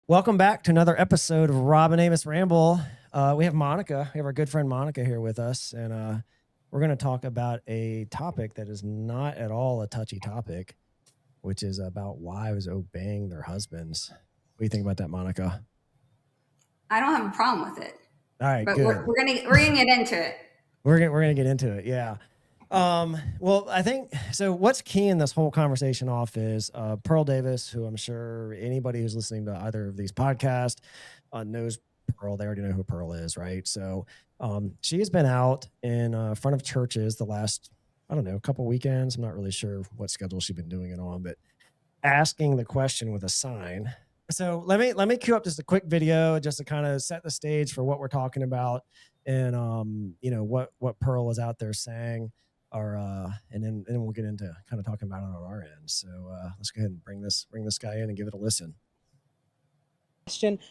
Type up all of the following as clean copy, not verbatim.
Welcome back to another episode of Rob and Amos Ramble. We have Monica. We have our good friend Monica here with us, and we're going to talk about a topic that is not at all a touchy topic, which is about wives obeying their husbands. What do you think about that, Monica? I don't have a problem with it, All right, but good. we're gonna get into it. We're gonna get into it. Yeah. Well, I think so. What's keying this whole conversation off is Pearl Davis, who I'm sure anybody who's listening to either of these podcasts knows Pearl. They already know who Pearl is, right? So she has been out in front of churches the last, I don't know, couple weekends. I'm not really sure what schedule she's been doing it on, but asking the question with a sign. So let me cue up just a quick video just to kind of set the stage for what we're talking about and what Pearl is out there saying or and then we'll get into kind of talking about it on our end. So let's go ahead and bring this guy in and give it a listen.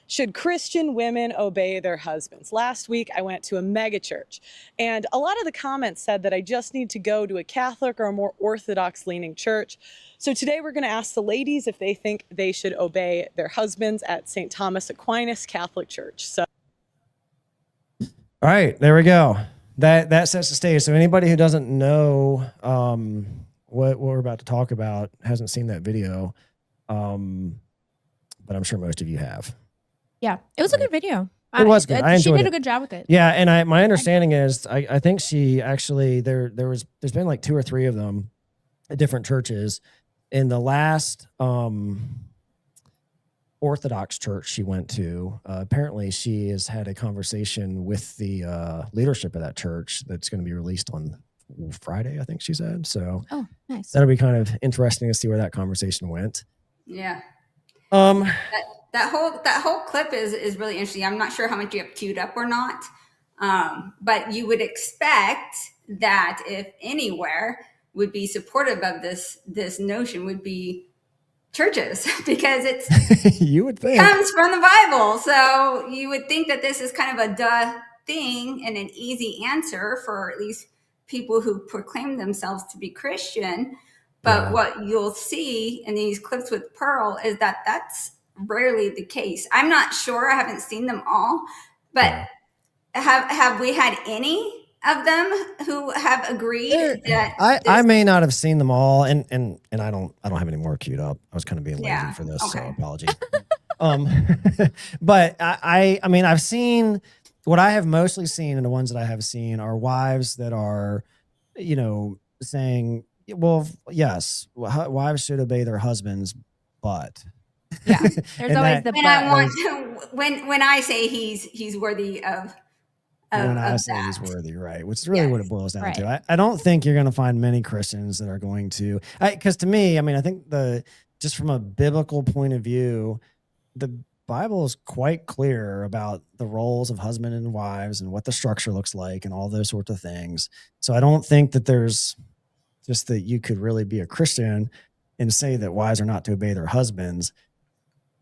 Should Christian women obey their husbands? Last week, I went to a mega church, and a lot of the comments said that I just need to go to a Catholic or a more Orthodox leaning church. So today we're going to ask the ladies if they think they should obey their husbands at St. Thomas Aquinas Catholic Church. So, all right, there we go. That sets the stage. So anybody who doesn't know what we're about to talk about hasn't seen that video. But I'm sure most of you have. Yeah, it was a good video. It was good. I enjoyed She did it. a good job with it. Yeah, and my understanding is I think she actually there's been like 2 or 3 of them at different churches. In the last Orthodox church she went to, apparently she has had a conversation with the leadership of that church that's going to be released on Friday, I think she said. So nice. That'll be kind of interesting to see where that conversation went. Yeah. That whole clip is really interesting. I'm not sure how much you have queued up or not, but you would expect that if anywhere would be supportive of this notion would be churches because it's you would think comes from the Bible. So you would think that this is kind of a duh thing and an easy answer for at least people who proclaim themselves to be Christian. But what you'll see in these clips with Pearl is that that's rarely the case. I'm not sure. I haven't seen them all, but have we had any of them who have agreed that I may not have seen them all, and I don't have any more queued up. I was kind of being lazy for this, so apologies. But I mean, I've seen what I have mostly seen, and the ones that I have seen are wives that are, saying, well, yes, wives should obey their husbands, but yeah, there's always the but. When I say he's worthy of when I say he's worthy, right? Which is really what it boils down to. I don't think you're going to find many Christians that are going to, because to me, I mean, I think just from a biblical point of view, the Bible is quite clear about the roles of husband and wives and what the structure looks like and all those sorts of things. So I don't think that there's just that you could really be a Christian and say that wives are not to obey their husbands,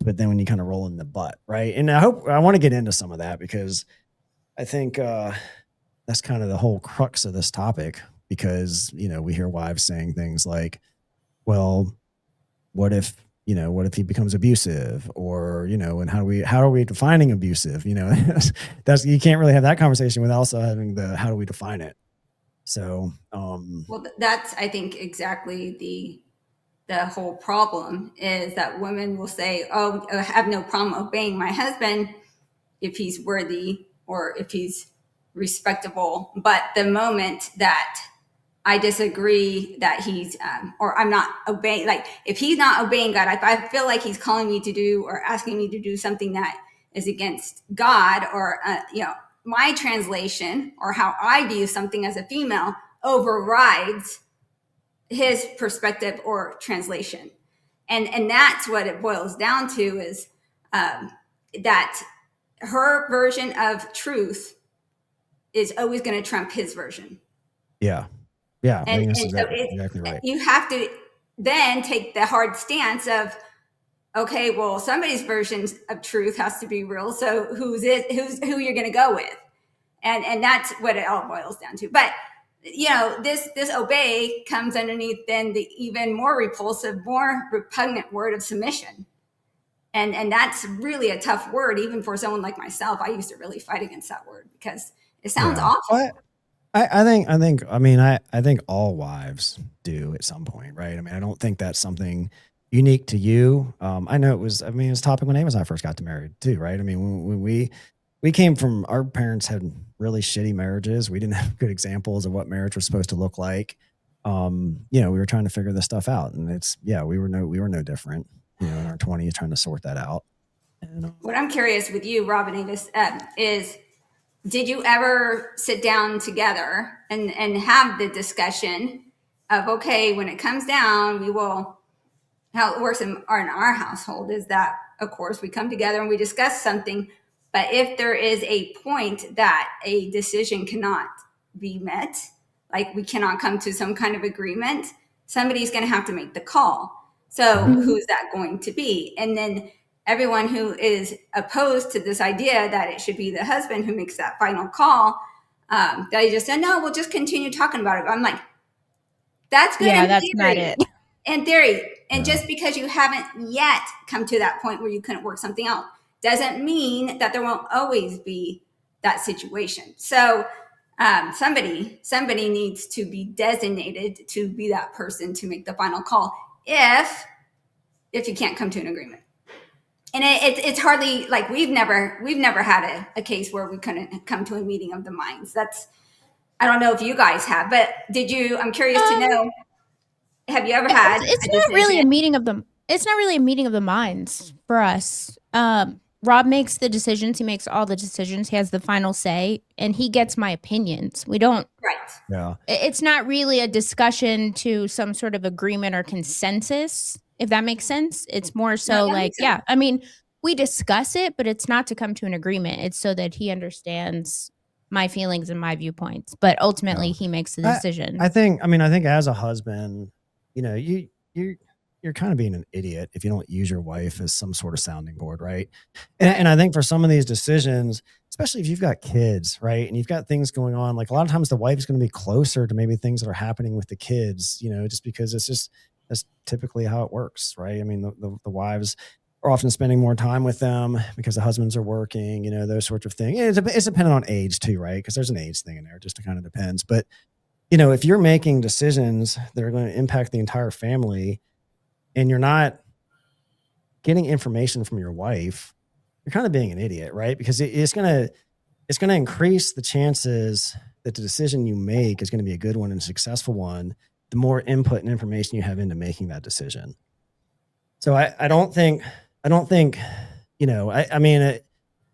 but then when you kind of roll in the butt, right? And I want to get into some of that because I think that's kind of the whole crux of this topic because, we hear wives saying things like, well, what if he becomes abusive or, and how are we defining abusive? That's, you can't really have that conversation without also having how do we define it? So, well, that's, I think, exactly the whole problem is that women will say, oh, I have no problem obeying my husband if he's worthy or if he's respectable. But the moment that I disagree that he's, or I'm not obeying, like if he's not obeying God, if I feel like he's calling me to do or asking me to do something that is against God or, my translation or how I view something as a female overrides his perspective or translation. And that's what it boils down to is that her version of truth is always going to trump his version. Yeah. Yeah. I think that's exactly right. You have to then take the hard stance of, okay, well, somebody's version of truth has to be real. So who you're going to go with? And that's what it all boils down to. But, this obey comes underneath then the even more repulsive, more repugnant word of submission. And that's really a tough word, even for someone like myself. I used to really fight against that word because it sounds awful. But I think all wives do at some point, right? I mean, I don't think that's something unique to you. I know it was a topic when Amos and I first got married too, right? I mean, when we came from, our parents had really shitty marriages. We didn't have good examples of what marriage was supposed to look like. We were trying to figure this stuff out, and we were no different, in our 20s trying to sort that out. And, what I'm curious with you, Rob and Avis, is did you ever sit down together and have the discussion of, okay, when it comes down, how it works in our household is that, of course, we come together and we discuss something, but if there is a point that a decision cannot be met, like we cannot come to some kind of agreement, somebody's going to have to make the call. So who's that going to be? And then everyone who is opposed to this idea that it should be the husband who makes that final call, they just said, no, we'll just continue talking about it. I'm like, that's good. Yeah, that's not it. In theory. And just because you haven't yet come to that point where you couldn't work something out doesn't mean that there won't always be that situation. So somebody needs to be designated to be that person to make the final call if you can't come to an agreement. And it's hardly like we've never had a case where we couldn't come to a meeting of the minds. I don't know if you guys have, but did you? I'm curious to know. Have you ever had? It's not really a meeting of the. It's not really a meeting of the minds for us. Rob makes the decisions. He makes all the decisions. He has the final say, and he gets my opinions. We don't. Right. Yeah. It's not really a discussion to some sort of agreement or consensus, if that makes sense. It's more so we discuss it, but it's not to come to an agreement. It's so that he understands my feelings and my viewpoints. But ultimately, he makes the decision. I think as a husband, you're kind of being an idiot if you don't use your wife as some sort of sounding board, right? And I think for some of these decisions, especially if you've got kids, right, and you've got things going on, like a lot of times the wife is going to be closer to maybe things that are happening with the kids, just because that's typically how it works, right? I mean, the wives are often spending more time with them because the husbands are working, those sorts of things. It's dependent on age too, right? Because there's an age thing in there, just kind of depends. But if you're making decisions that are going to impact the entire family and you're not getting information from your wife, you're kind of being an idiot, right? Because it's going to increase the chances that the decision you make is going to be a good one and a successful one, the more input and information you have into making that decision. So I don't think,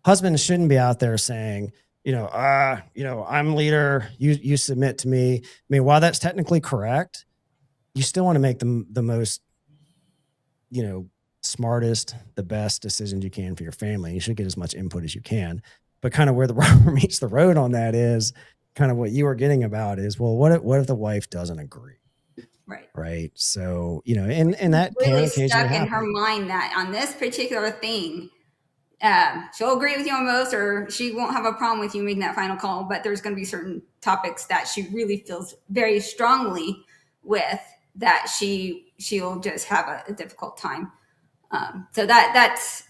husbands shouldn't be out there saying, I'm leader, you submit to me. I mean, while that's technically correct, you still want to make the most, smartest, the best decisions you can for your family. You should get as much input as you can. But kind of where the rubber meets the road on that is kind of what you were getting about is, well, what if the wife doesn't agree? Right. So, and that really stuck in her mind that on this particular thing, she'll agree with you on most, or she won't have a problem with you making that final call. But there's going to be certain topics that she really feels very strongly with that she'll just have a difficult time. So that's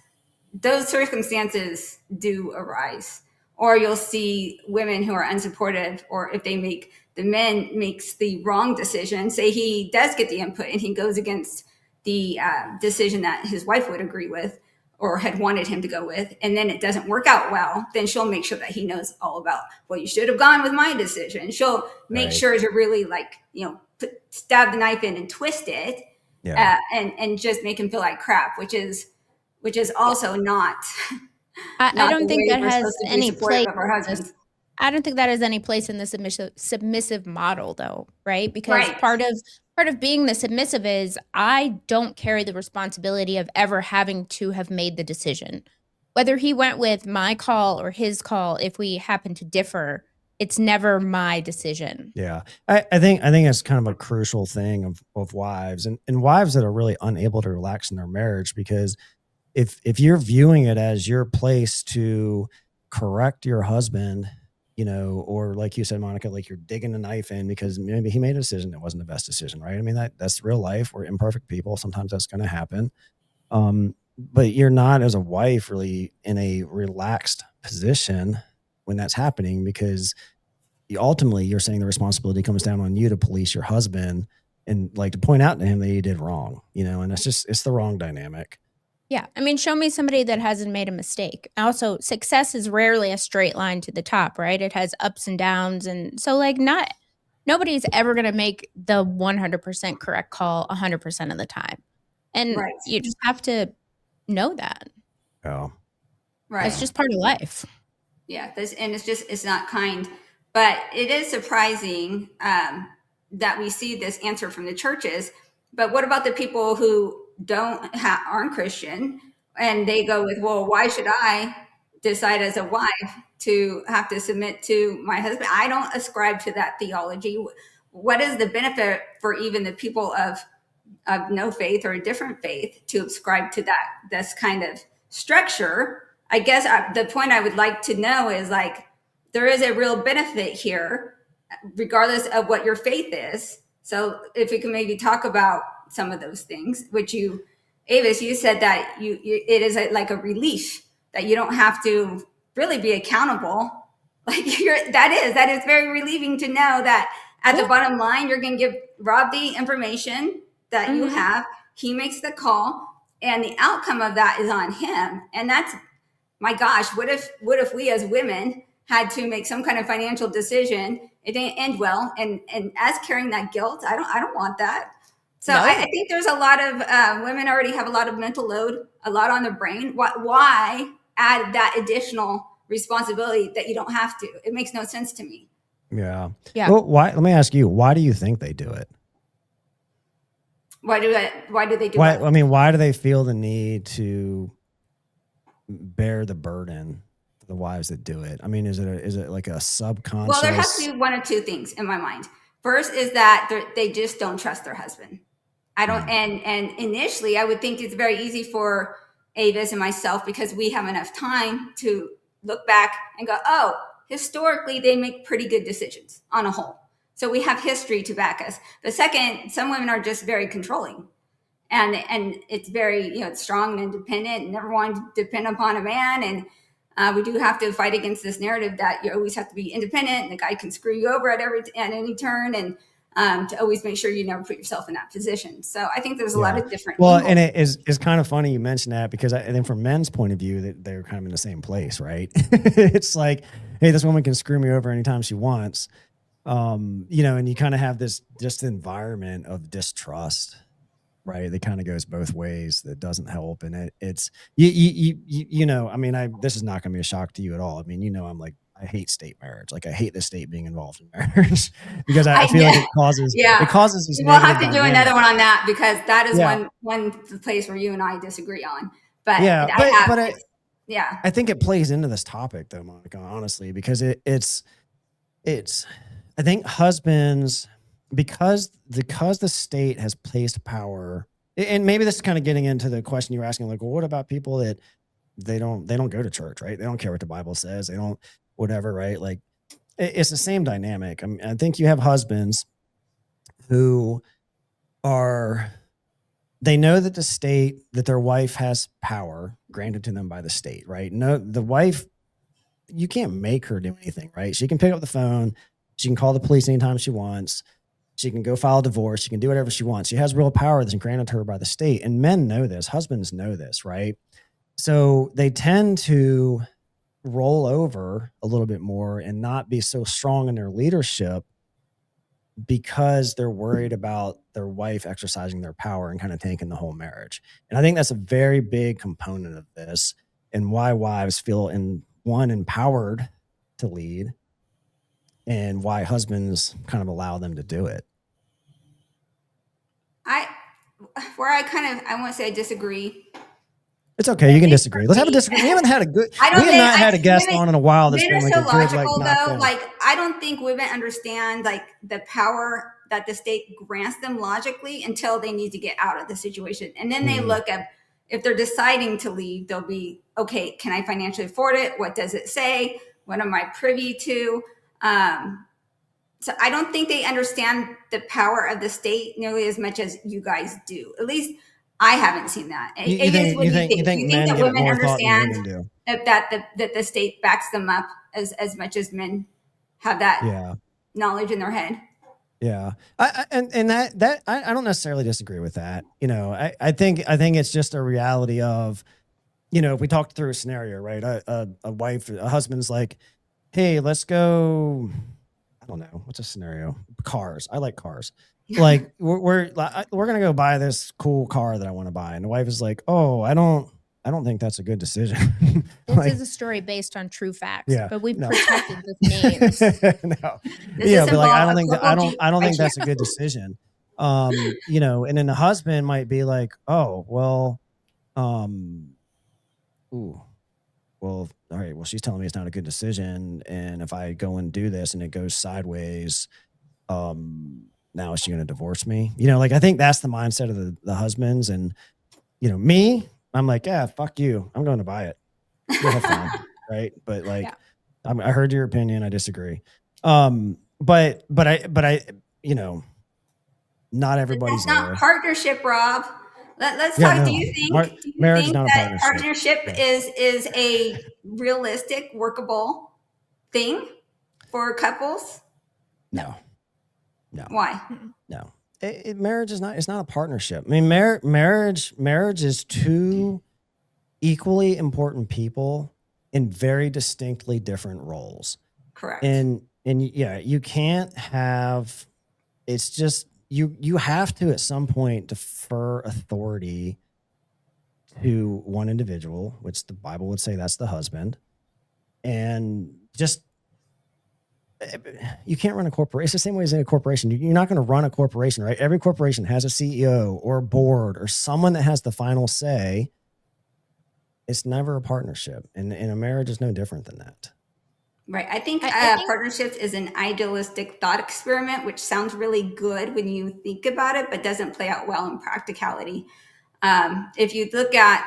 those circumstances do arise. Or you'll see women who are unsupportive, or if the man makes the wrong decision, say he does get the input and he goes against the decision that his wife would agree with or had wanted him to go with, and then it doesn't work out well, then she'll make sure that he knows all about, well, you should have gone with my decision. She'll make sure to really stab the knife in and twist it, and just make him feel like crap, which is also not. I don't think that has any place. I don't think that has any place in the submissive model, though, right? Because part of being the submissive is I don't carry the responsibility of ever having to have made the decision. Whether he went with my call or his call, if we happen to differ, it's never my decision. Yeah, I think it's kind of a crucial thing of wives and wives that are really unable to relax in their marriage, because if you're viewing it as your place to correct your husband, or like you said, Monica, like you're digging a knife in because maybe he made a decision that wasn't the best decision, right? I mean, that's real life. We're imperfect people. Sometimes that's going to happen. but you're not as a wife really in a relaxed position when that's happening, because ultimately you're saying the responsibility comes down on you to police your husband and like to point out to him that he did wrong, and it's the wrong dynamic. Yeah. I mean, show me somebody that hasn't made a mistake. Also, success is rarely a straight line to the top, right? It has ups and downs. And so, like, nobody's ever going to make the 100% correct call 100% of the time. And you just have to know that. Oh, right. It's just part of life. Yeah. And it's not kind. But it is surprising that we see this answer from the churches. But what about the people who aren't Christian, and they go with, well, why should I decide as a wife to have to submit to my husband? I don't ascribe to that theology. What is the benefit for even the people of no faith or a different faith to ascribe to this kind of structure? I guess the point I would like to know is, like, there is a real benefit here, regardless of what your faith is. So if we can maybe talk about some of those things, which Avis, you said that it is like a relief that you don't have to really be accountable. Like that is very relieving to know that at the bottom line, you're going to give Rob the information that you have. He makes the call, and the outcome of that is on him. And that's, my gosh, what if we as women had to make some kind of financial decision? It didn't end well, and as carrying that guilt, I don't want that. So I think there's a lot of women already have a lot of mental load, a lot on their brain. Why add that additional responsibility that you don't have to? It makes no sense to me. Yeah. Well, why? Let me ask you, why do you think they do it? Why do they do it? I mean, why do they feel the need to bear the burden for the wives that do it? I mean, is it like a subconscious? Well, there has to be one of two things in my mind. First is that they just don't trust their husband. I don't, and initially I would think it's very easy for Avis and myself, because we have enough time to look back and go, oh, historically they make pretty good decisions on a whole. So we have history to back us. But second, some women are just very controlling, and it's very, it's strong and independent, and never want to depend upon a man. And we do have to fight against this narrative that you always have to be independent, and the guy can screw you over at any turn, and to always make sure you never put yourself in that position. So I think there's a lot of different. Well, angles. And it's kind of funny you mentioned that, because I think from men's point of view, that they're kind of in the same place, right? It's like, hey, this woman can screw me over anytime she wants. And you kind of have this just environment of distrust, right? That kind of goes both ways. That doesn't help. And it's, I mean, this is not going to be a shock to you at all. I mean, I'm like, I hate state marriage. Like, I hate the state being involved in marriage, because I feel like it causes this. We'll have to do another one on that, because that is one place where you and I disagree on. But I think it plays into this topic though, Monica, honestly, because it's I think husbands, because the state has placed power, and maybe this is kind of getting into the question you were asking, like, well, what about people that they don't go to church, right? They don't care what the Bible says. They don't, whatever, right? Like, it's the same dynamic. I mean, I think you have husbands who they know that that their wife has power granted to them by the state, right? No, the wife, you can't make her do anything, right? She can pick up the phone. She can call the police anytime she wants. She can go file a divorce. She can do whatever she wants. She has real power that's granted to her by the state. And men know this. Husbands know this, right? So they tend to roll over a little bit more and not be so strong in their leadership, because they're worried about their wife exercising their power and kind of tanking the whole marriage. And I think that's a very big component of this, and why wives feel empowered to lead, and why husbands kind of allow them to do it. I want to say I disagree. It's okay. You can disagree. Let's have a disagreement. We haven't had had a guest on in a while. That's been like so logical, though. Like, I don't think women understand like the power that the state grants them logically until they need to get out of the situation. And then they look at, if they're deciding to leave, they'll be, okay, can I financially afford it? What does it say? What am I privy to? So I don't think they understand the power of the state nearly as much as you guys do. At least I haven't seen that. You think men that give women more thought than understand women do? that the state backs them up as much as men have that knowledge in their head? Yeah. I don't necessarily disagree with that. I think it's just a reality of, if we talked through a scenario, right? A husband's like, hey, let's go. I don't know. What's a scenario? Cars. I like cars. Like we're going to go buy this cool car that I want to buy. And the wife is like, oh, I don't think that's a good decision. This is a story based on true facts, but we've protected the names. No. But like, I don't think that's a good decision. And then the husband might be like, oh, well, all right, well, she's telling me it's not a good decision. And if I go and do this and it goes sideways, now is she going to divorce me? Like, I think that's the mindset of the husbands. And, me, I'm like, yeah, fuck you. I'm going to buy it. Have fun, right? But like, I heard your opinion. I disagree. But I, not everybody's that's not partnership, Rob. Let's talk. No. Do you think that partnership is a realistic, workable thing for couples? No. Why? No. Marriage is not. It's not a partnership. I mean, marriage is two equally important people in very distinctly different roles. Correct. And you can't have. It's just. You have to at some point defer authority to one individual, which the Bible would say that's the husband, and just you can't run a corporation. It's the same way as in a corporation. You're not going to run a corporation, right? Every corporation has a CEO or a board or someone that has the final say. It's never a partnership, and a marriage is no different than that. Right. I think partnerships is an idealistic thought experiment, which sounds really good when you think about it, but doesn't play out well in practicality. If you look at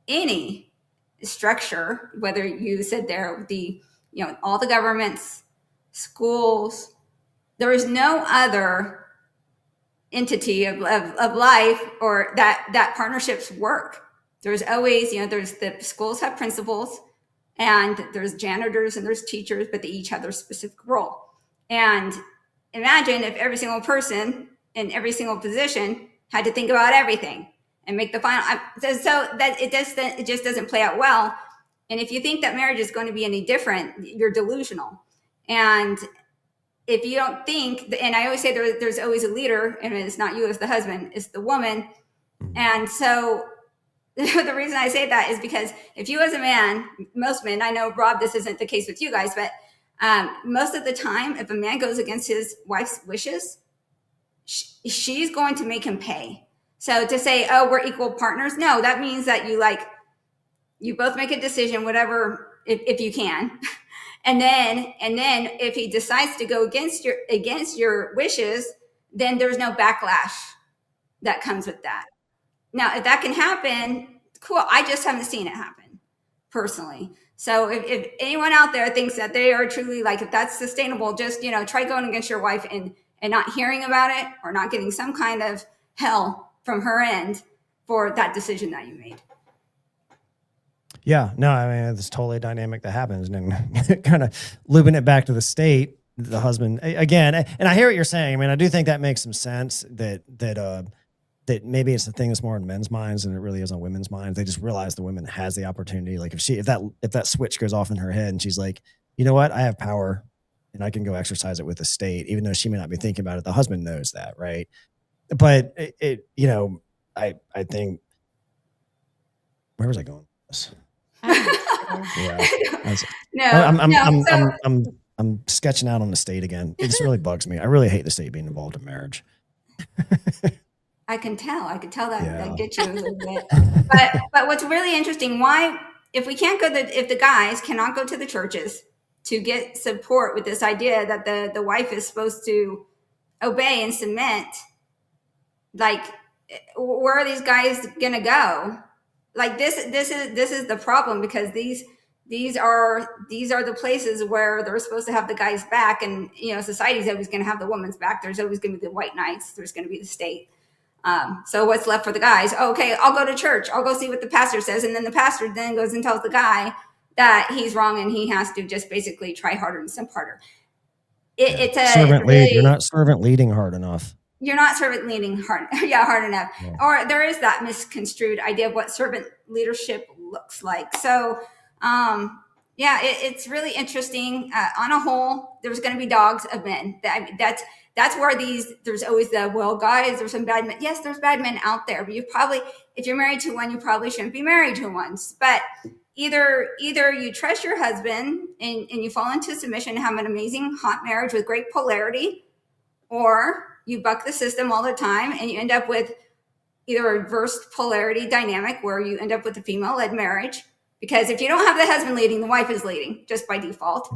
any structure, whether you said there, all the governments, schools, there is no other entity of life or that partnerships work. There's always, there's the schools have principals, and there's janitors and there's teachers, but they each have their specific role. And imagine if every single person in every single position had to think about everything and make the final. So that it just doesn't play out well. And if you think that marriage is going to be any different, you're delusional. And if you don't think, and I always say there's always a leader, and it's not you as the husband, it's the woman. And so the reason I say that is because if you as a man, most men, I know, Rob, this isn't the case with you guys, but most of the time, if a man goes against his wife's wishes, she's going to make him pay. So to say, oh, we're equal partners, no, that means that you both make a decision, whatever, if you can. And then if he decides to go against your wishes, then there's no backlash that comes with that. Now, if that can happen, cool. I just haven't seen it happen personally. So if anyone out there thinks that they are truly like, if that's sustainable, just, try going against your wife and not hearing about it or not getting some kind of hell from her end for that decision that you made. Yeah, no, I mean, it's totally a dynamic that happens, and then kind of looping it back to the state, the husband again. And I hear what you're saying. I mean, I do think that makes some sense that maybe it's the thing that's more in men's minds than it really is on women's minds. They just realize the woman has the opportunity. Like if that switch goes off in her head and she's like, you know what, I have power and I can go exercise it with the state, even though she may not be thinking about it. The husband knows that, right? But I think, where was I going with this? I'm sketching out on the state again. It just really bugs me. I really hate the state being involved in marriage. I can tell that gets you a little bit. But what's really interesting, why, if the guys cannot go to the churches to get support with this idea that the wife is supposed to obey and submit, like, where are these guys gonna go? Like this is the problem, because these are the places where they're supposed to have the guy's back, and society's always going to have the woman's back. There's always going to be the white knights. There's going to be the state. So what's left for the guys? Oh, okay, I'll go to church. I'll go see what the pastor says. And then the pastor then goes and tells the guy that he's wrong and he has to just basically try harder and simp harder. It's a servant lead. You're not servant leading hard enough. You're not servant leading hard enough. Yeah. Or there is that misconstrued idea of what servant leadership looks like. So, it's really interesting. On a whole, there's going to be dogs of men. That's where there's always guys, there's some bad men. Yes, there's bad men out there, but if you're married to one, you probably shouldn't be married to one. But either you trust your husband and you fall into submission and have an amazing hot marriage with great polarity, or you buck the system all the time and you end up with either a reversed polarity dynamic where you end up with a female-led marriage. Because if you don't have the husband leading, the wife is leading just by default,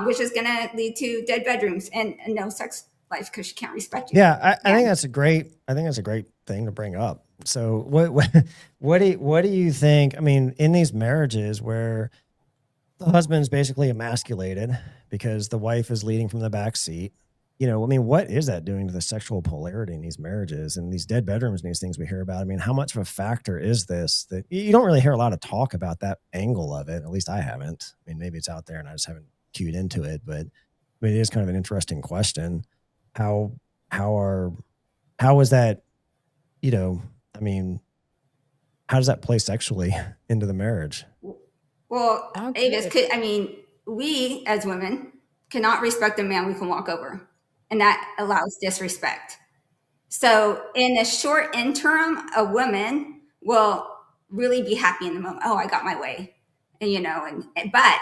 which is going to lead to dead bedrooms and no sex life because she can't respect you. Yeah, I think that's a great thing to bring up. So what do you think? I mean, in these marriages where the husband's basically emasculated because the wife is leading from the back seat, what is that doing to the sexual polarity in these marriages and these dead bedrooms and these things we hear about? I mean, how much of a factor is this that you don't really hear a lot of talk about that angle of it? At least I haven't. I mean, maybe it's out there and I just haven't cued into it, but I mean, it is kind of an interesting question. How is that, I mean, how does that play sexually into the marriage? Well, Avis, we as women cannot respect a man we can walk over. And that allows disrespect. So in a short interim, a woman will really be happy in the moment. Oh, I got my way. And but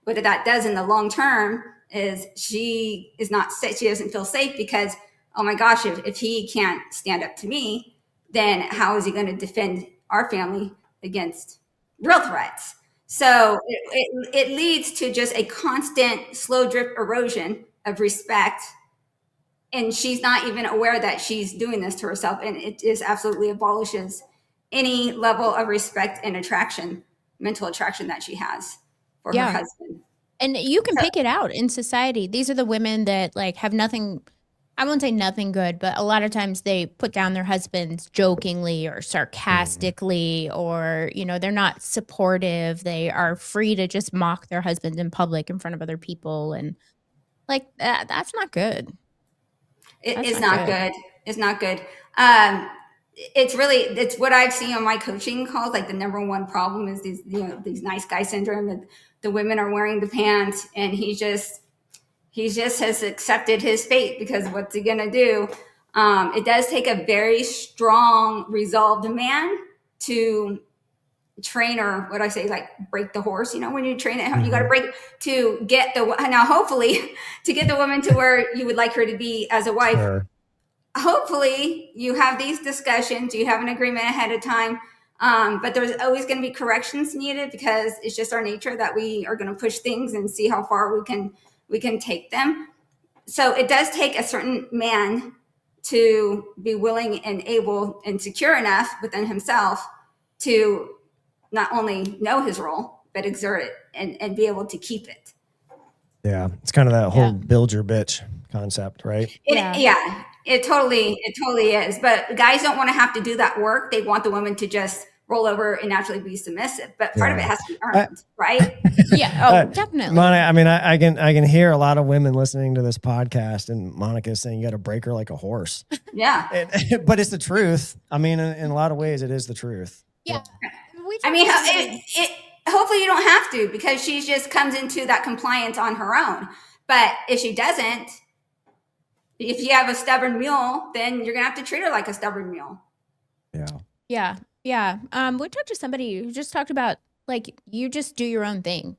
what that does in the long term is she is not safe. She doesn't feel safe because, oh my gosh, if he can't stand up to me, then how is he going to defend our family against real threats? So it leads to just a constant slow drip erosion of respect. And she's not even aware that she's doing this to herself. And it just absolutely abolishes any level of respect and attraction, mental attraction that she has for her husband. And you can pick it out in society. These are the women that have nothing, I won't say nothing good, but a lot of times they put down their husbands jokingly or sarcastically, or, they're not supportive. They are free to just mock their husbands in public in front of other people. And that's not good. It's not good. It's not good. It's what I've seen on my coaching calls. Like the number one problem is these nice guy syndrome, that the women are wearing the pants and he just has accepted his fate because what's he going to do? It does take a very strong, resolved man to train, or what I say, break the horse. When you train it, you got to break to get hopefully to get the woman to where you would like her to be as a wife. Sure. Hopefully you have these discussions, you have an agreement ahead of time. But there's always going to be corrections needed because it's just our nature that we are going to push things and see how far we can take them. So it does take a certain man to be willing and able and secure enough within himself to not only know his role, but exert it and be able to keep it. Yeah. It's kind of that whole build your bitch concept, right? It totally is. But guys don't want to have to do that work. They want the woman to just roll over and naturally be submissive. But part of it has to be earned, right? Definitely. Monica, I mean, I can hear a lot of women listening to this podcast, and Monica is saying you got to break her like a horse. Yeah. But it's the truth. I mean, in a lot of ways, it is the truth. Yeah. Hopefully you don't have to, because she just comes into that compliance on her own. But if she doesn't, if you have a stubborn mule, then you're going to have to treat her like a stubborn mule. Yeah. We talked to somebody who just talked about, you just do your own thing.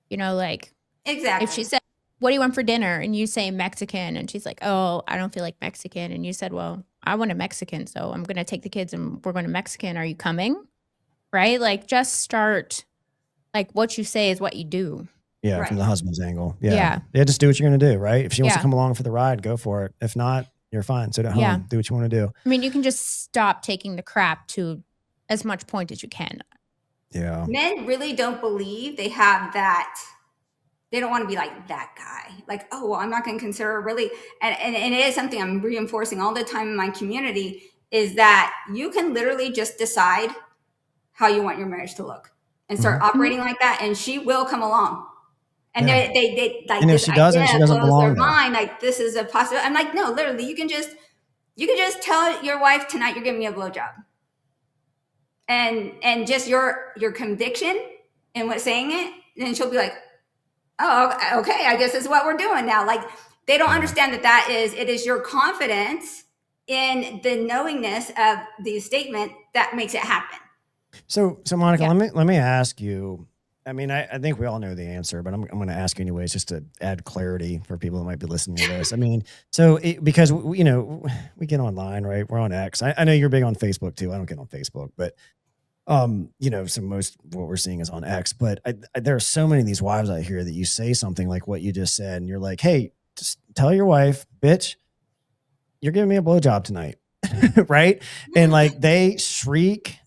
Exactly. If she said, what do you want for dinner? And you say Mexican, and she's like, oh, I don't feel like Mexican. And you said, well, I want a Mexican, so I'm going to take the kids and we're going to Mexican. Are you coming? Right? Just start, what you say is what you do. Yeah, right. From the husband's angle. Yeah. Just do what you're going to do, right? If she wants to come along for the ride, go for it. If not, you're fine. Sit at home, do what you want to do. I mean, you can just stop taking the crap to as much point as you can. Yeah. Men really don't believe they have that. They don't want to be like that guy. I'm not going to consider really. And it is something I'm reinforcing all the time in my community is that you can literally just decide how you want your marriage to look and start operating like that, and she will come along. And they like, and if she doesn't, she doesn't belong their mind, like, this is a possibility. I'm like, no, literally, you can just tell your wife, tonight you're giving me a blowjob, and just your conviction in what saying it, and she'll be like, oh, okay, I guess this is what we're doing now. Like, they don't understand that it is your confidence in the knowingness of the statement that makes it happen. So Monica, let me ask you. I mean, I think we all know the answer, but I'm going to ask you anyways, just to add clarity for people that might be listening to this. I mean, because we get online, right? We're on X. I know you're big on Facebook too. I don't get on Facebook, but so most what we're seeing is on X. But there are so many of these wives out here that you say something like what you just said, and you're like, hey, just tell your wife, bitch, you're giving me a blowjob tonight. Right. And like they shriek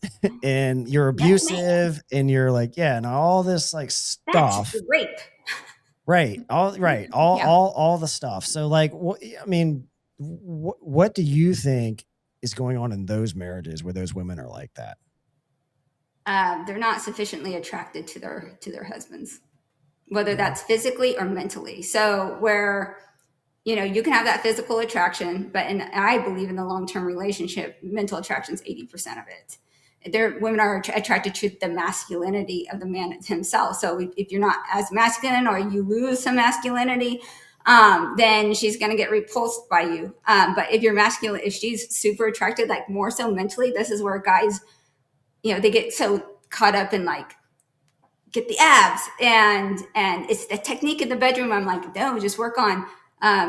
and you're abusive and you're like, yeah, and all this like stuff. That's rape. Right. All the stuff. So like, what do you think is going on in those marriages where those women are like that? They're not sufficiently attracted to their husbands, whether that's physically or mentally. So where, you can have that physical attraction, but I believe in the long-term relationship, mental attraction is 80% of it. Women are attracted to the masculinity of the man himself. So if you're not as masculine or you lose some masculinity, then she's going to get repulsed by you. But if you're masculine, if she's super attracted, like more so mentally, this is where guys, they get so caught up in like, get the abs and it's the technique in the bedroom. I'm like, no, just work on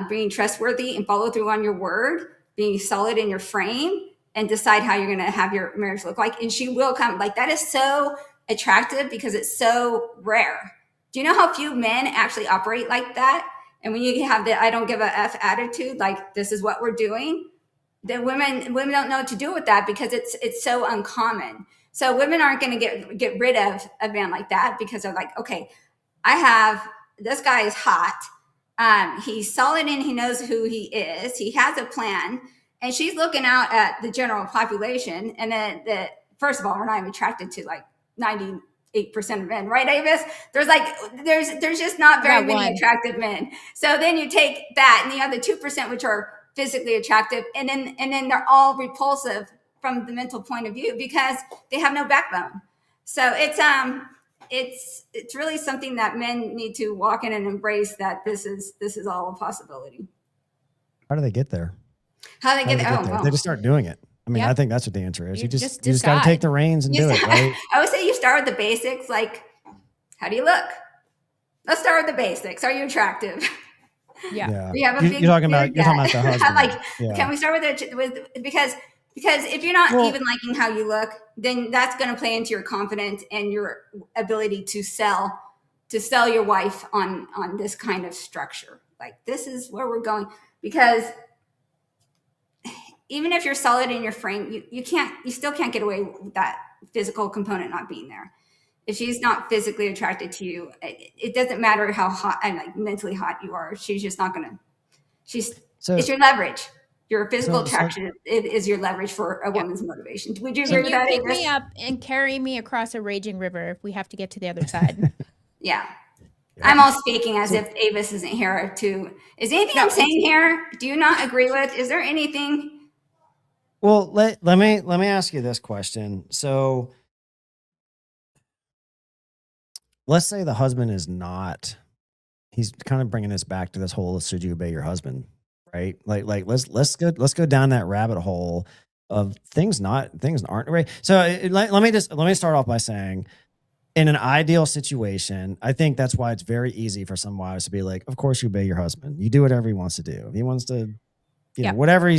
being trustworthy and follow through on your word, being solid in your frame, and decide how you're going to have your marriage look like. And she will come. Like, that is so attractive because it's so rare. Do you know how few men actually operate like that? And when you have the I don't give a F attitude, like, this is what we're doing, then women don't know what to do with that because it's so uncommon. So women aren't going to get rid of a man like that because they're like, okay, this guy is hot. He's solid and he knows who he is. He has a plan, and she's looking out at the general population. And then first of all, we're not even attracted to like 98% of men, right, Avis? There's just not very many attractive men. So then you take that, and you have the 2%, which are physically attractive, and then they're all repulsive from the mental point of view because they have no backbone. So it's really something that men need to walk in and embrace, that this is all a possibility. How do they get there? Well, they just start doing it. I mean, I think that's what the answer is. You just got to take the reins and do it, right? I would say you start with the basics. Like, how do you look? Let's start with the basics. Are you attractive? Yeah. You have a you're talking about the husband. Like, can we start with because if you're not even liking how you look, then that's going to play into your confidence and your ability to sell your wife on this kind of structure. Like, this is where we're going. Because even if you're solid in your frame, you still can't get away with that physical component not being there. If she's not physically attracted to you, it doesn't matter how hot and like mentally hot you are. She's just not going to. It's your leverage. Your physical attraction is your leverage for a woman's motivation. Would you agree with that? Pick me up and carry me across a raging river if we have to get to the other side. Yeah. I'm all speaking as if Avis isn't here too. Is anything I'm saying here, do you not agree with? Is there anything? Well, let me ask you this question. So let's say the husband is not, he's kind of bringing us back to this whole, should you obey your husband? Right. Like let's go down that rabbit hole of things aren't right. So let me start off by saying, in an ideal situation, I think that's why it's very easy for some wives to be like, of course you obey your husband. You do whatever he wants to do. If he wants to, whatever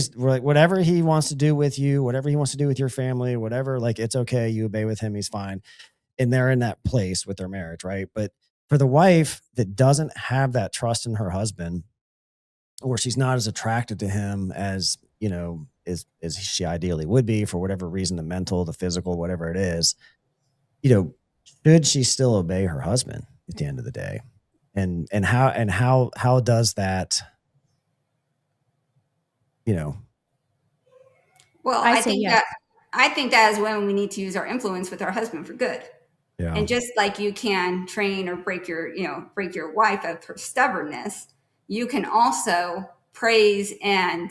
he wants to do with you, whatever he wants to do with your family, whatever, like, it's okay. You obey with him. He's fine. And they're in that place with their marriage. Right. But for the wife that doesn't have that trust in her husband, or she's not as attracted to him as, as she ideally would be for whatever reason, the mental, the physical, whatever it is, should she still obey her husband at the end of the day? And how does that, Well, I think yes. I think that as women, we need to use our influence with our husband for good. Yeah. And just like you can train or break your wife of her stubbornness, you can also praise and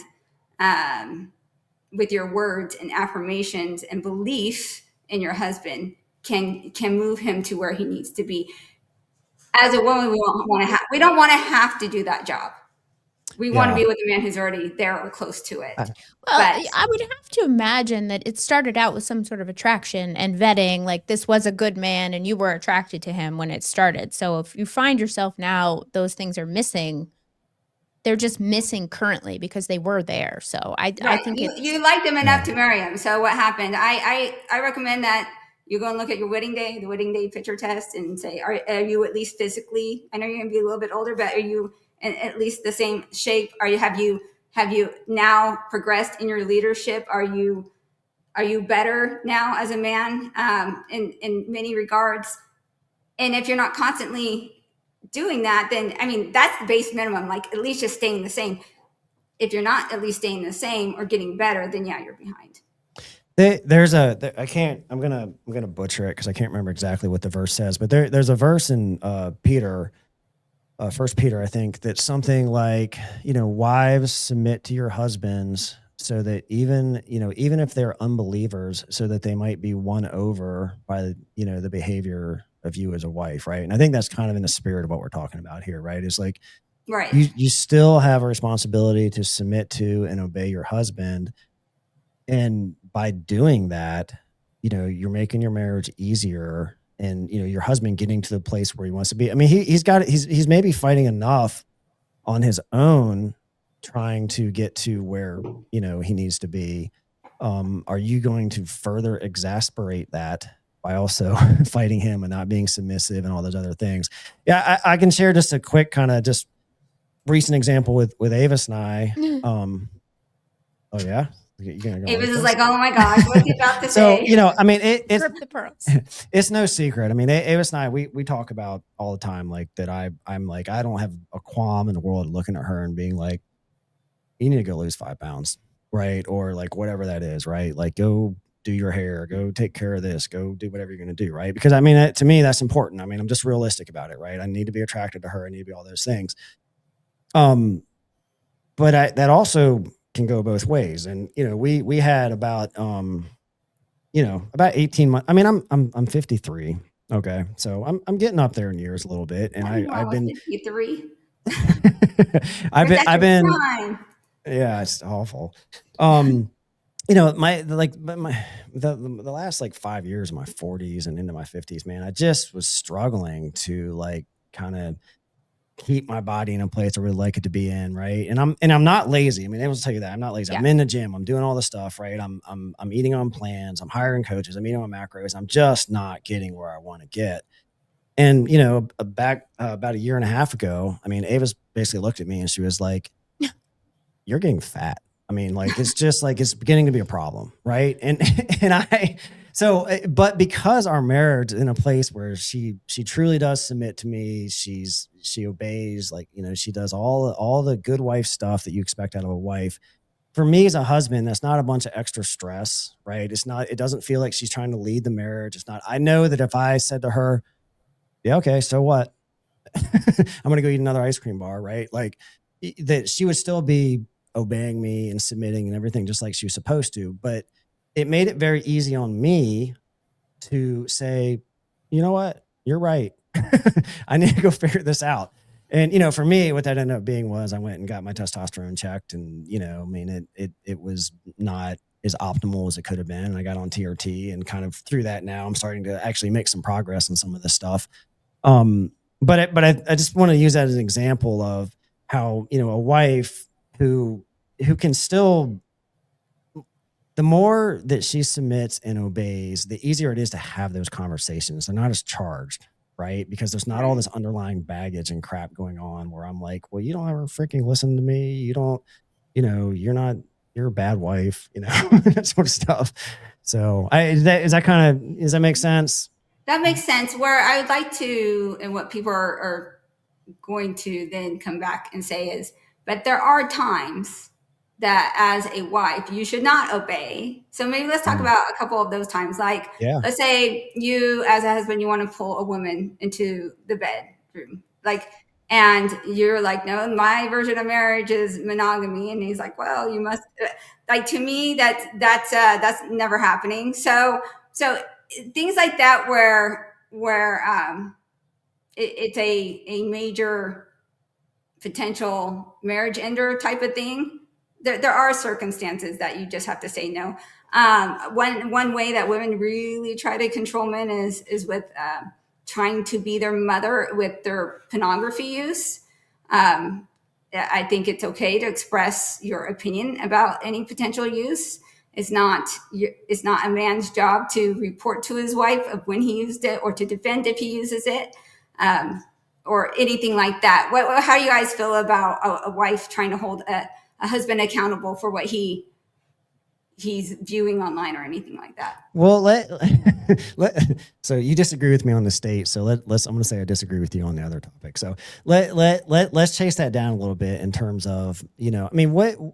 with your words and affirmations and belief in your husband can move him to where he needs to be. As a woman, we don't want to have to do that job. We want to be with a man who's already there or close to it. Well, I would have to imagine that it started out with some sort of attraction and vetting, like this was a good man and you were attracted to him when it started. So if you find yourself now, those things are missing. They're just missing currently because they were there. So I think you liked him enough to marry him. So what happened? I recommend that you go and look at your the wedding day picture test, and say, are you at least physically? I know you're going to be a little bit older, but are you at least the same shape? Have you now progressed in your leadership? Are you better now as a man in many regards? And if you're not constantly doing that, then I mean that's the base minimum. Like at least just staying the same. If you're not at least staying the same or getting better, then yeah, you're behind. I'm gonna butcher it because I can't remember exactly what the verse says, but there's a verse in Peter. 1 Peter, I think, that's something like, wives, submit to your husbands so that even if they're unbelievers, so that they might be won over by, the behavior of you as a wife. Right. And I think that's kind of in the spirit of what we're talking about here. Right. It's like, right. You still have a responsibility to submit to and obey your husband. And by doing that, you're making your marriage easier. And, your husband getting to the place where he wants to be. I mean, he's maybe fighting enough on his own, trying to get to where, he needs to be. Are you going to further exasperate that by also fighting him and not being submissive and all those other things? Yeah. I can share just a quick kind of just recent example with Avis and I. Oh yeah. Avis is like, oh my gosh, what's he about to say? So, I mean, it's no secret. I mean, Avis and I, we talk about all the time, like that I'm like, I don't have a qualm in the world looking at her and being like, you need to go lose 5 pounds. Right. Or like, whatever that is. Right. Like go do your hair, go take care of this, go do whatever you're going to do. Right. Because I mean, to me, that's important. I mean, I'm just realistic about it. Right. I need to be attracted to her. I need to be all those things. But that also can go both ways. And, we had about, about 18 months. I mean, I'm 53. Okay. So I'm getting up there in years a little bit. And I've been 53. I've been, yeah, it's awful. The last like 5 years of my 40s and into my 50s, man, I just was struggling to like kind of keep my body in a place I really like it to be in. Right. And I'm not lazy. I mean, I will tell you that I'm not lazy. Yeah. I'm in the gym. I'm doing all the stuff. Right. I'm eating on plans. I'm hiring coaches. I'm eating on macros. I'm just not getting where I want to get. And, back about a year and a half ago, I mean, Ava's basically looked at me and she was like, you're getting fat. I mean, like, it's just like, it's beginning to be a problem. Right. But because our marriage is in a place where she truly does submit to me, she obeys, like, she does all the good wife stuff that you expect out of a wife. For me as a husband, that's not a bunch of extra stress, right? It doesn't feel like she's trying to lead the marriage. It's not. I know that if I said to her, yeah, okay, so what? I'm going to go eat another ice cream bar, right? Like that she would still be obeying me and submitting and everything just like she was supposed to. But it made it very easy on me to say, you know what, you're right. I need to go figure this out. And, for me, what that ended up being was I went and got my testosterone checked and, I mean, it was not as optimal as it could have been. And I got on TRT and kind of through that now I'm starting to actually make some progress on some of this stuff. But I just want to use that as an example of how, a wife who can still, the more that she submits and obeys, the easier it is to have those conversations. They're not as charged, right? Because there's not all this underlying baggage and crap going on where I'm like, well, you don't ever freaking listen to me. You don't, you're a bad wife, that sort of stuff. So does that make sense? That makes sense. Where I would like to, and what people are going to then come back and say is, but there are times that as a wife, you should not obey. So maybe let's talk about a couple of those times. Like, let's say you, as a husband, you want to pull a woman into the bedroom, like, and you're like, no, my version of marriage is monogamy. And he's like, well, you must, like, to me, that's never happening. So things like that, where it's a major potential marriage ender type of thing. There are circumstances that you just have to say no. One way that women really try to control men is with trying to be their mother with their pornography use. I think it's okay to express your opinion about any potential use. It's not a man's job to report to his wife of when he used it or to defend if he uses it. Or anything like that. How do you guys feel about a wife trying to hold a husband accountable for what he's viewing online or anything like that? Well, so you disagree with me on the state. So I'm going to say I disagree with you on the other topic. So let's chase that down a little bit in terms of, I mean,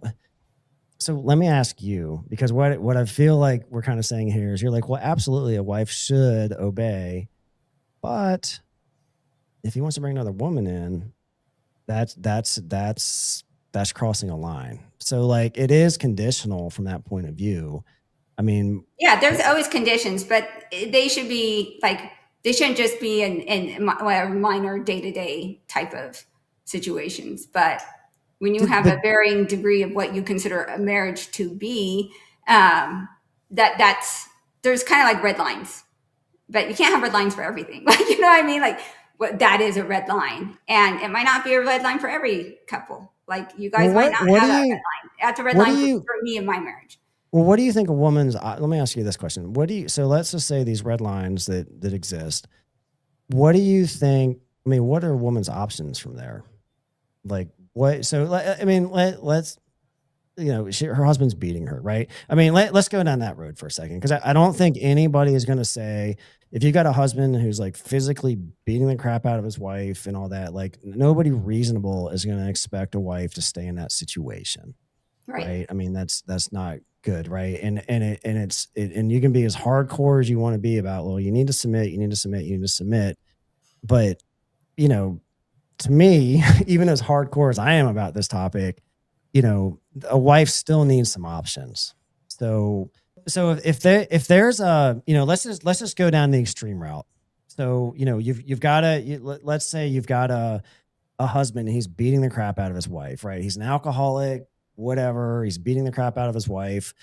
so let me ask you, because what I feel like we're kind of saying here is you're like, well, absolutely a wife should obey, but if he wants to bring another woman in, that's crossing a line. So like it is conditional from that point of view. I mean, yeah, there's always conditions, but they should be like, they shouldn't just be in minor day-to-day type of situations. But when you have a varying degree of what you consider a marriage to be, there's kind of like red lines, but you can't have red lines for everything. Like, you know what I mean? Like, that is a red line, and it might not be a red line for every couple. Like you guys might not have that red line. That's a red line for me in my marriage. Well, what do you think a woman's? Let me ask you this question. So let's just say these red lines that exist. What do you think? I mean, what are a woman's options from there? Like what? So I mean, let's. Her husband's beating her, right? I mean, let's go down that road for a second, because I don't think anybody is going to say, if you got a husband who's like physically beating the crap out of his wife and all that, like nobody reasonable is going to expect a wife to stay in that situation, right? I mean, that's not good, right? And you can be as hardcore as you want to be about, well, you need to submit, but to me, even as hardcore as I am about this topic, a wife still needs some options. So if there's a, let's just go down the extreme route. So, let's say you've got a husband, he's beating the crap out of his wife, right? He's an alcoholic, whatever. He's beating the crap out of his wife.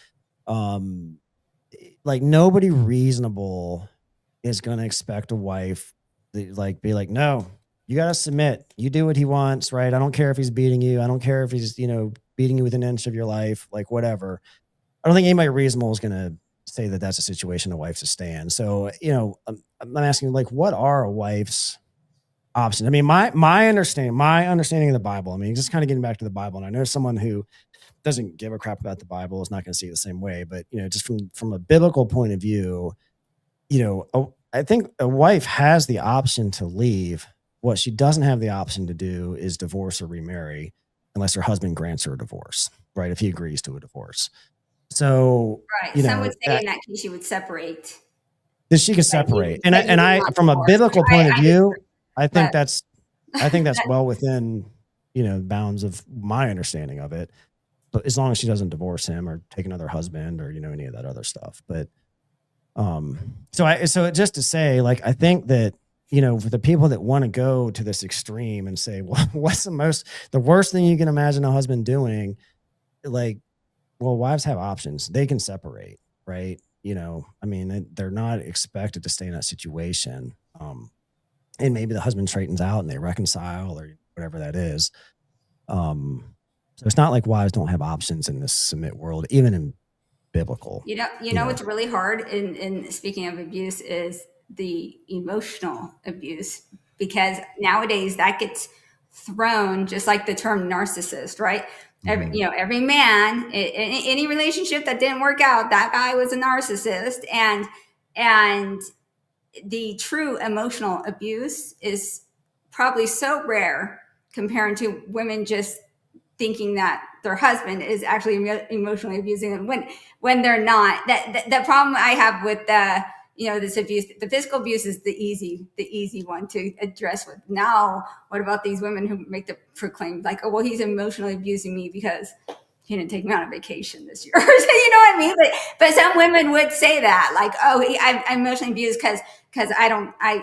Like nobody reasonable is going to expect a wife to be like, no, you got to submit. You do what he wants, right? I don't care if he's beating you. I don't care if he's, beating you within an inch of your life, like whatever. I don't think anybody reasonable is going to say that that's a situation a wife should stay in. So, I'm asking, like, what are a wife's options? I mean, my understanding of the Bible, I mean, just kind of getting back to the Bible, and I know someone who doesn't give a crap about the Bible is not going to see it the same way, but, just from a biblical point of view, I think a wife has the option to leave. What she doesn't have the option to do is divorce or remarry, unless her husband grants her a divorce, right? If he agrees to a divorce. So, right. Some would say in that case, she would separate. That she could separate. And I, from a biblical point of view, I think that's well within, bounds of my understanding of it. But as long as she doesn't divorce him or take another husband or, any of that other stuff. But, so just to say, like, I think that, for the people that want to go to this extreme and say, well, what's the worst thing you can imagine a husband doing? Like, well, wives have options. They can separate, right? I mean, they're not expected to stay in that situation. And maybe the husband straightens out and they reconcile or whatever that is. So it's not like wives don't have options in this submit world, even in biblical. What's really hard in speaking of abuse is the emotional abuse, because nowadays that gets thrown just like the term narcissist, right? Every man in any relationship that didn't work out, that guy was a narcissist, and the true emotional abuse is probably so rare compared to women just thinking that their husband is actually emotionally abusing them when they're not. The problem I have with this abuse, the physical abuse is the easy one to address with. Now, what about these women who make the proclaim like, oh, well, he's emotionally abusing me because he didn't take me on a vacation this year. You know what I mean? But some women would say that, like, oh, I'm emotionally abused because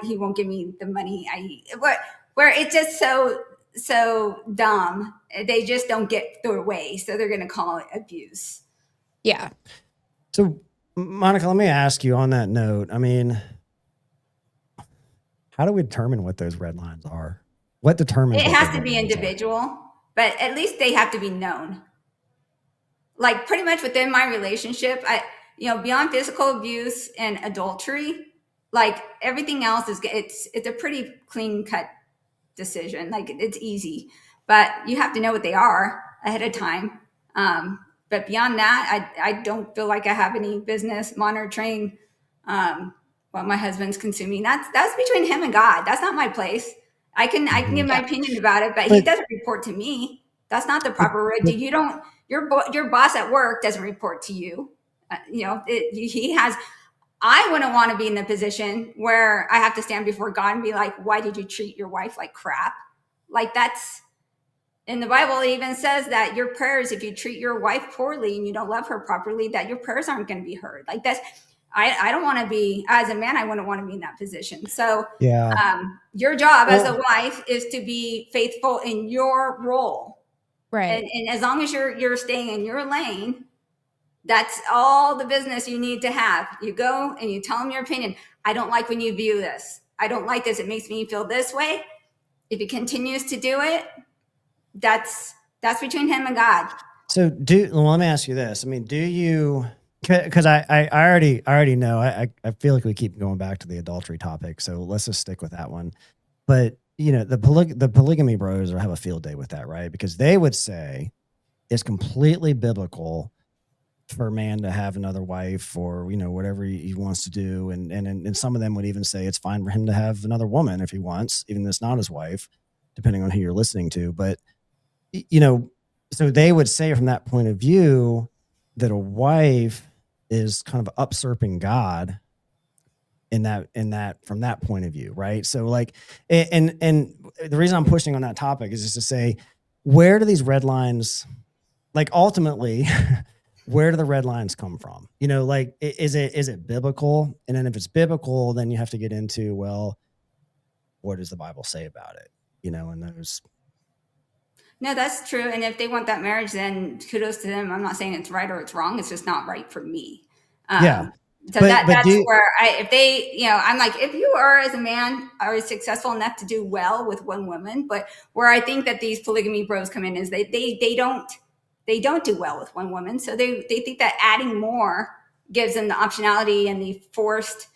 he won't give me the money where it's just so dumb. They just don't get their way, so they're going to call it abuse. Yeah. So, Monica, let me ask you on that note. I mean, how do we determine what those red lines are? What determines? It has to be individual, but at least they have to be known. Like pretty much within my relationship, beyond physical abuse and adultery, like everything else it's a pretty clean cut decision. Like it's easy, but you have to know what they are ahead of time. But beyond that, I don't feel like I have any business monitoring what my husband's consuming. That's between him and God. That's not my place. I can give my opinion about it, but he doesn't report to me. That's not the proper road. You don't. Your boss at work doesn't report to you. He has. I wouldn't want to be in the position where I have to stand before God and be like, "Why did you treat your wife like crap?" Like that's. In the Bible, it even says that your prayers, if you treat your wife poorly and you don't love her properly, that your prayers aren't going to be heard. Like that's, I don't want to be, as a man, I wouldn't want to be in that position. So your job as a wife is to be faithful in your role. Right. And as long as you're staying in your lane, that's all the business you need to have. You go and you tell them your opinion. I don't like when you view this. I don't like this. It makes me feel this way. If he continues to do it, that's between him and God. So let me ask you this. I mean, do you, because I already know, I feel like we keep going back to the adultery topic. So let's just stick with that one. But the polygamy bros have a field day with that, right? Because they would say it's completely biblical for a man to have another wife or, whatever he wants to do. And some of them would even say it's fine for him to have another woman if he wants, even if it's not his wife, depending on who you're listening to. But, so they would say from that point of view that a wife is kind of usurping God in that from that point of view. Right. So like, and the reason I'm pushing on that topic is just to say, where do these red lines, like ultimately, where do the red lines come from? Like, is it biblical? And then if it's biblical, then you have to get into, well, what does the Bible say about it? And those. No, that's true. And if they want that marriage, then kudos to them. I'm not saying it's right or it's wrong. It's just not right for me. So that's where I'm like, if you are as a man are successful enough to do well with one woman, but where I think that these polygamy bros come in is they don't do well with one woman. So they think that adding more gives them the optionality and the forced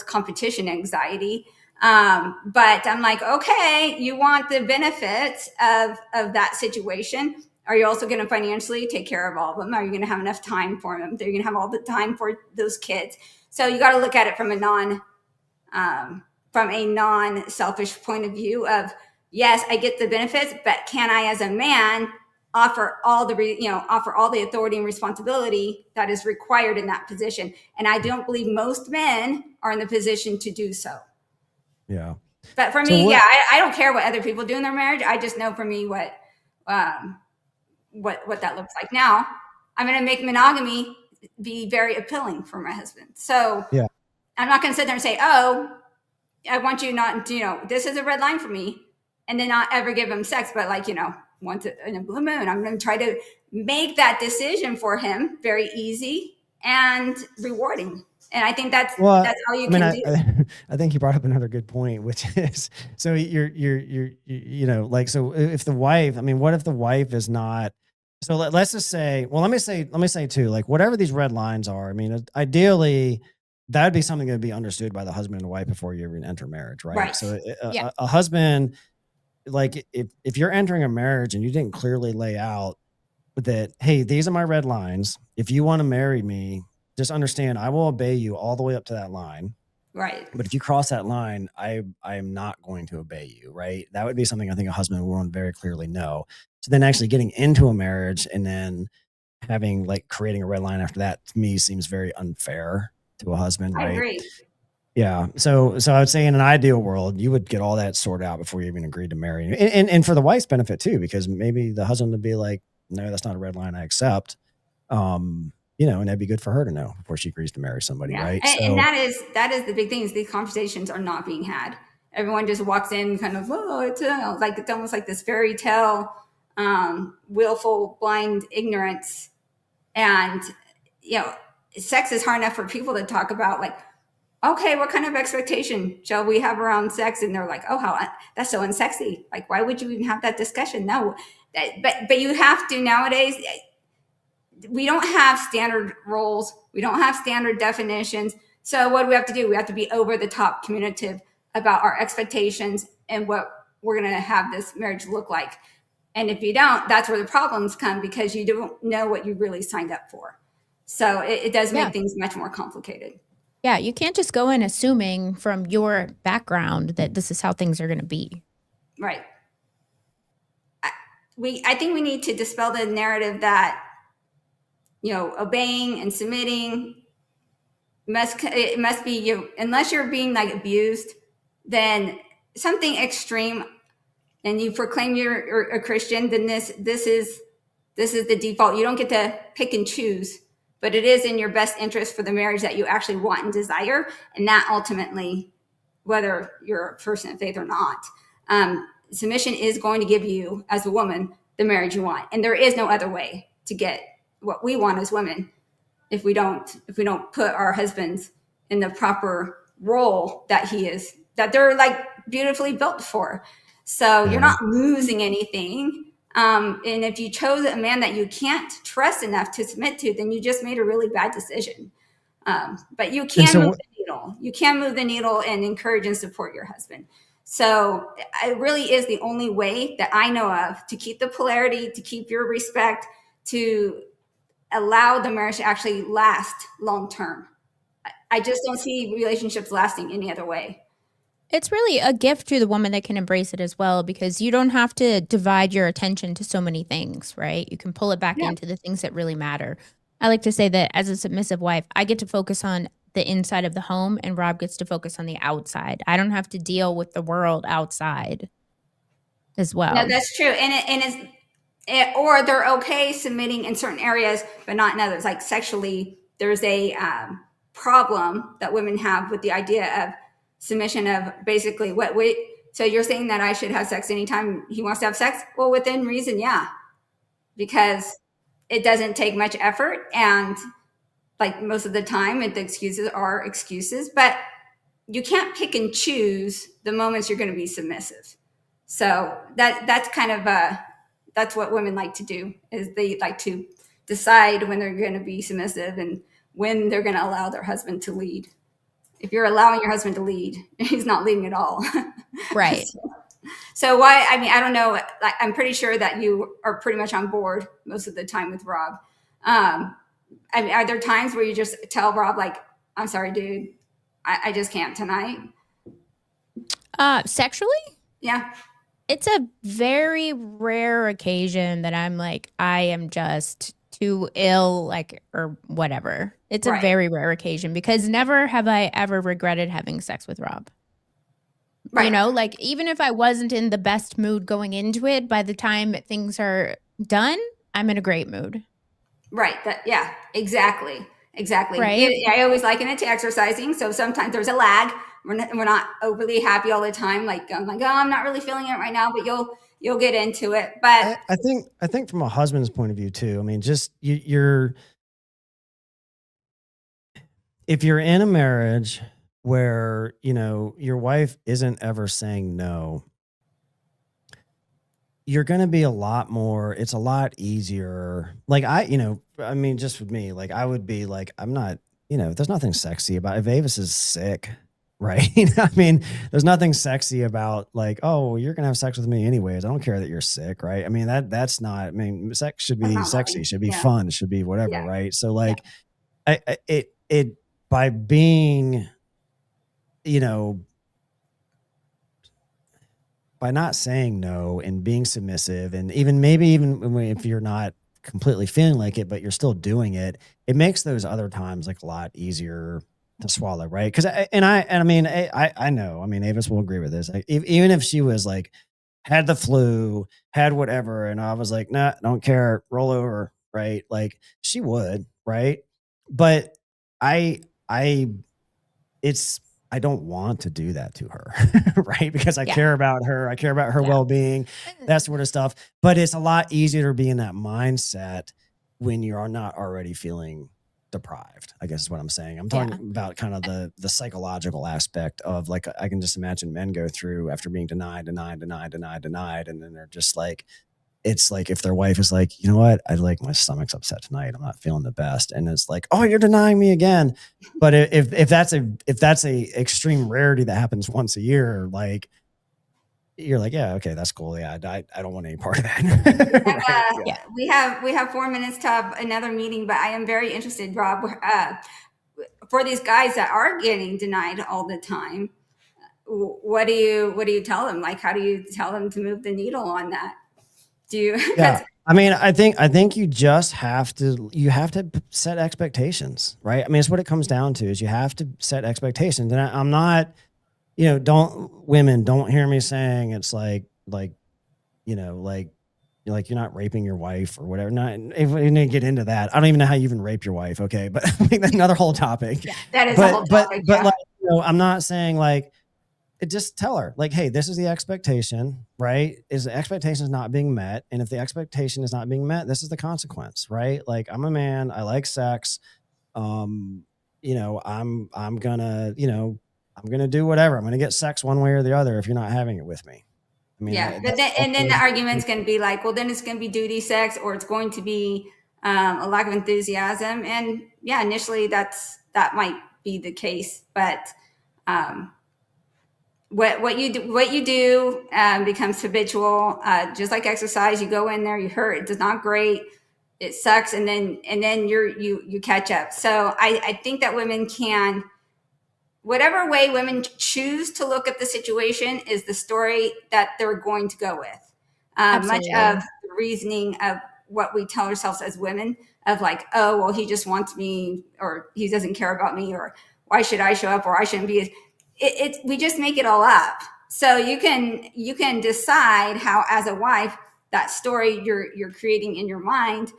competition anxiety. But I'm like, okay, you want the benefits of that situation. Are you also going to financially take care of all of them? Are you going to have enough time for them? Are you going to have all the time for those kids? So you got to look at it from a non-selfish point of view of, yes, I get the benefits, but can I, as a man, offer all the authority and responsibility that is required in that position? And I don't believe most men are in the position to do so. Yeah. But for me, I don't care what other people do in their marriage. I just know for me what that looks like. Now, I'm going to make monogamy be very appealing for my husband. So I'm not going to sit there and say, oh, I want you not, this is a red line for me, and then not ever give him sex. But once in a blue moon, I'm going to try to make that decision for him very easy and rewarding. And I think that's how you can do. I think you brought up another good point, which is, so you're so if the wife, what if the wife is not, so let's just say, well, let me say too, like whatever these red lines are, ideally that would be something that would be understood by the husband and wife before you even enter marriage. Right. So a husband, like if you're entering a marriage and you didn't clearly lay out that, hey, these are my red lines. If you want to marry me, just understand I will obey you all the way up to that line. Right. But if you cross that line, I am not going to obey you, right? That would be something I think a husband would want to very clearly know. So then actually getting into a marriage and then having like creating a red line after that, to me, seems very unfair to a husband, I right? agree. Yeah. So I would say in an ideal world, you would get all that sorted out before you even agreed to marry. And for the wife's benefit too, because maybe the husband would be like, no, that's not a red line I accept. You know, and that'd be good for her to know before she agrees to marry somebody, right? And that is the big thing, is these conversations are not being had. Everyone just walks in kind of, oh, it's almost like this fairy tale, willful, blind ignorance. And, you know, sex is hard enough for people to talk about, like, okay, what kind of expectation shall we have around sex? And they're like, oh, how that's so unsexy. Like, why would you even have that discussion? No, but you have to nowadays. We don't have standard roles. We don't have standard definitions. So what do we have to do? We have to be over the top communicative about our expectations and what we're going to have this marriage look like. And if you don't, that's where the problems come, because you don't know what you really signed up for. So it does make things much more complicated. Yeah, you can't just go in assuming from your background that this is how things are going to be. Right. I think we need to dispel the narrative that, you know, obeying and submitting it must be you, unless you're being like abused, then something extreme, and you proclaim you're a Christian, then this is the default. You don't get to pick and choose, but it is in your best interest for the marriage that you actually want and desire, and that ultimately, whether you're a person of faith or not, submission is going to give you, as a woman, the marriage you want, and there is no other way to get what we want as women if we don't put our husbands in the proper role that they're like beautifully built for. So you're not losing anything. And if you chose a man that you can't trust enough to submit to, then you just made a really bad decision. But you can move the needle. You can move the needle and encourage and support your husband. So it really is the only way that I know of to keep the polarity, to keep your respect, to allow the marriage to actually last long term. I just don't see relationships lasting any other way. It's really a gift to the woman that can embrace it as well, because you don't have to divide your attention to so many things, right? You can pull it back into the things that really matter. I like to say that as a submissive wife, I get to focus on the inside of the home, and Rob gets to focus on the outside. I don't have to deal with the world outside as well. No, that's true. Or they're okay submitting in certain areas, but not in others. Like sexually, there's a problem that women have with the idea of submission, of basically so you're saying that I should have sex anytime he wants to have sex? Well, within reason, yeah. Because it doesn't take much effort, and like most of the time the excuses are excuses, but you can't pick and choose the moments you're going to be submissive. So that's kind of that's what women like to do, is they like to decide when they're going to be submissive and when they're going to allow their husband to lead. If you're allowing your husband to lead, he's not leading at all. Right. So why, I mean, I don't know. I'm pretty sure that you are pretty much on board most of the time with Rob. I mean, are there times where you just tell Rob, like, I'm sorry, dude, I just can't tonight? Sexually? Yeah. It's a very rare occasion that I'm like, I am just too ill, like, or whatever. It's a very rare occasion, because never have I ever regretted having sex with Rob. Right. You know, like, even if I wasn't in the best mood going into it, by the time things are done, I'm in a great mood. Right. Yeah, exactly. Right. I always liken it to exercising. So sometimes there's a lag. We're not overly happy all the time. Like, I'm like, oh, I'm not really feeling it right now, but you'll get into it. But I think from a husband's point of view too, I mean, just if you're in a marriage where, you know, your wife isn't ever saying no, you're going to be it's a lot easier. Like I mean, just with me, like I would be like, I'm not, there's nothing sexy about if Avis is sick, right? I mean, there's nothing sexy about like, oh, you're going to have sex with me anyways. I don't care that you're sick, right? I mean, that's not, I mean, sex should be sexy, should be fun, should be whatever, right? So like, by being you know, by not saying no and being submissive, and even if you're not completely feeling like it, but you're still doing it, it makes those other times like a lot easier to swallow, right? Because I know, I mean, Avis will agree with this. Like, even if she was like had the flu, had whatever, and I was like, nah, don't care, roll over, right? Like she would, right? But I, I, it's I don't want to do that to her, right? Because I care about her. I care about her well-being, that sort of stuff. But it's a lot easier to be in that mindset when you are not already feeling deprived, I guess is what I'm saying. I'm talking about kind of the psychological aspect of, like, I can just imagine men go through after being denied, and then they're just like, it's like if their wife is like, you know what, my stomach's upset tonight, I'm not feeling the best, and it's like, oh, you're denying me again. But if that's a extreme rarity that happens once a year, like, you're like, yeah, okay, that's cool. Yeah, I don't want any part of that. Right? We have 4 minutes to have another meeting, but I am very interested, Rob, for these guys that are getting denied all the time. What do you tell them? Like, how do you tell them to move the needle on that? Do you? Yeah. I mean, I think you just have to set expectations, right? I mean, it's what it comes down to, is you have to set expectations. And I'm not, women don't hear me saying it's like, you're not raping your wife or whatever. Not if we need to get into that. I don't even know how you even rape your wife. Okay. But I think that's another whole topic. Yeah, that is a whole topic. But like, I'm not saying like, just tell her like, hey, this is the expectation, right? Is the expectation is not being met. And if the expectation is not being met, this is the consequence, right? Like, I'm a man, I like sex. I'm gonna do whatever. I'm gonna get sex one way or the other if you're not having it with me. I mean, but then the argument's going to be like, well, then it's going to be duty sex, or it's going to be a lack of enthusiasm. And yeah, initially that might be the case, but what you do becomes habitual. Just like exercise, you go in there, you hurt, it's not great, it sucks, and then you catch up. So I think that women can, whatever way women choose to look at the situation is the story that they're going to go with. Much of the reasoning of what we tell ourselves as women, of like, oh, well, he just wants me, or he doesn't care about me, or why should I show up, or I shouldn't be. We just make it all up. So you can decide how, as a wife, that story you're creating in your mind.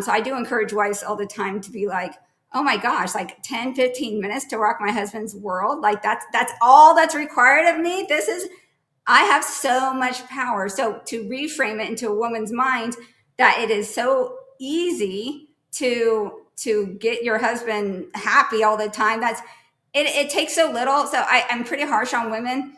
So I do encourage wives all the time to be like, oh my gosh, like 10, 15 minutes to rock my husband's world. Like that's all that's required of me. I have so much power. So to reframe it into a woman's mind that it is so easy to get your husband happy all the time. It takes so little. So I'm pretty harsh on women.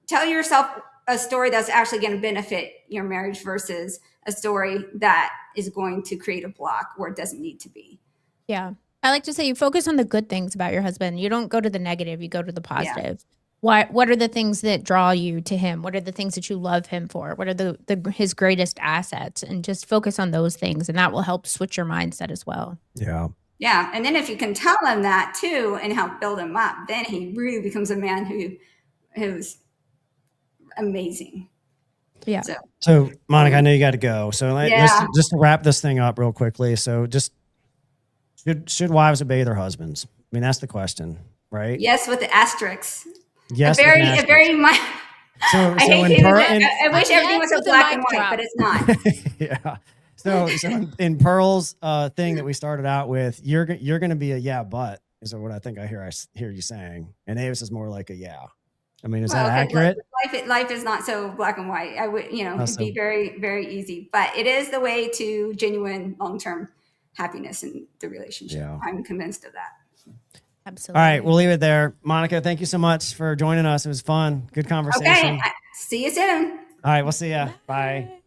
Tell yourself a story that's actually going to benefit your marriage versus a story that is going to create a block where it doesn't need to be. Yeah. I like to say you focus on the good things about your husband. You don't go to the negative, you go to the positive. Yeah. What are the things that draw you to him? What are the things that you love him for? What are his greatest assets? And just focus on those things, and that will help switch your mindset as well. Yeah. Yeah. And then if you can tell him that too and help build him up, then he really becomes a man who's amazing. Yeah. So Monica, I know you got to go. So let's just wrap this thing up real quickly. So just should wives obey their husbands? I mean, that's the question, right? Yes, with the asterisks. Yes. I wish everything was a black and white, but it's not. Yeah. So in Pearl's thing that we started out with, you're going to be a yeah, but is what I think I hear you saying. And Avis is more like a yeah. I mean, is that accurate? Life is not so black and white. I would, it'd be very, very easy, but it is the way to genuine long-term happiness in the relationship. Yeah. I'm convinced of that. Absolutely. All right. We'll leave it there. Monica, thank you so much for joining us. It was fun. Good conversation. Okay. See you soon. All right. We'll see ya. Bye.